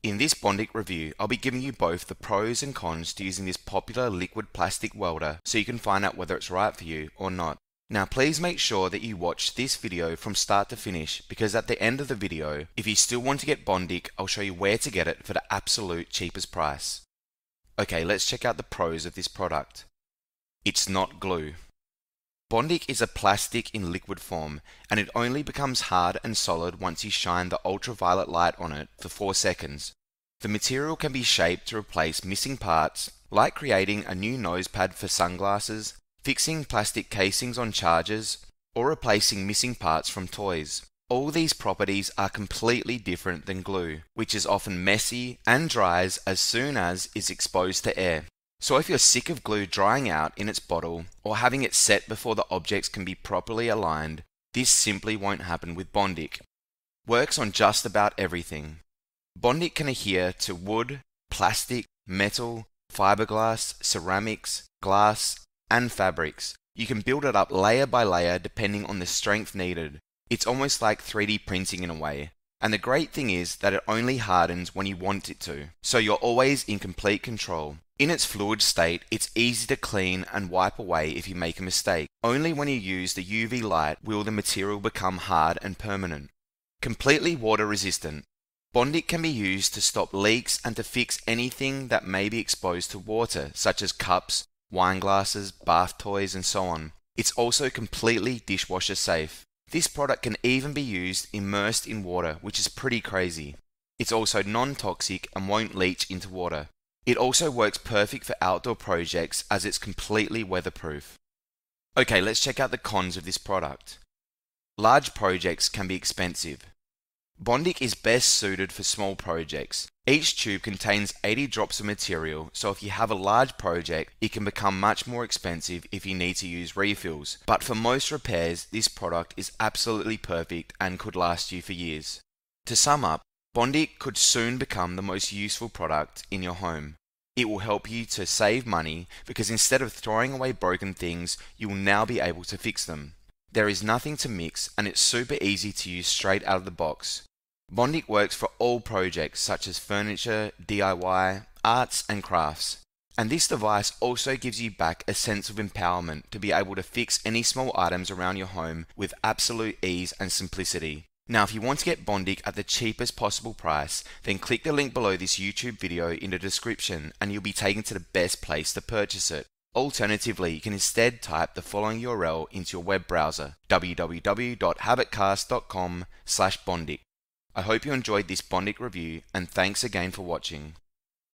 In this Bondic review, I'll be giving you both the pros and cons to using this popular liquid plastic welder so you can find out whether it's right for you or not. Now please make sure that you watch this video from start to finish, because at the end of the video, if you still want to get Bondic, I'll show you where to get it for the absolute cheapest price. Okay, let's check out the pros of this product. It's not glue. Bondic is a plastic in liquid form, and it only becomes hard and solid once you shine the ultraviolet light on it for 4 seconds. The material can be shaped to replace missing parts, like creating a new nose pad for sunglasses, fixing plastic casings on chargers, or replacing missing parts from toys. All these properties are completely different than glue, which is often messy and dries as soon as it's exposed to air. So if you're sick of glue drying out in its bottle or having it set before the objects can be properly aligned, this simply won't happen with Bondic. Works on just about everything. Bondic can adhere to wood, plastic, metal, fiberglass, ceramics, glass, and fabrics. You can build it up layer by layer depending on the strength needed. It's almost like 3D printing in a way. And the great thing is that it only hardens when you want it to, so you're always in complete control. In its fluid state, it's easy to clean and wipe away if you make a mistake. Only when you use the UV light will the material become hard and permanent. Completely water resistant. Bondic can be used to stop leaks and to fix anything that may be exposed to water, such as cups, wine glasses, bath toys, and so on. It's also completely dishwasher safe. This product can even be used immersed in water, which is pretty crazy. It's also non-toxic and won't leach into water. It also works perfect for outdoor projects as it's completely weatherproof. Okay, let's check out the cons of this product. Large projects can be expensive. Bondic is best suited for small projects. Each tube contains 80 drops of material, so if you have a large project, it can become much more expensive if you need to use refills. But for most repairs, this product is absolutely perfect and could last you for years. To sum up, Bondic could soon become the most useful product in your home. It will help you to save money because instead of throwing away broken things, you will now be able to fix them. There is nothing to mix and it's super easy to use straight out of the box. Bondic works for all projects such as furniture, DIY, arts and crafts. And this device also gives you back a sense of empowerment to be able to fix any small items around your home with absolute ease and simplicity. Now if you want to get Bondic at the cheapest possible price, then click the link below this YouTube video in the description and you'll be taken to the best place to purchase it. Alternatively, you can instead type the following URL into your web browser, www.habitcast.com/Bondic. I hope you enjoyed this Bondic review and thanks again for watching.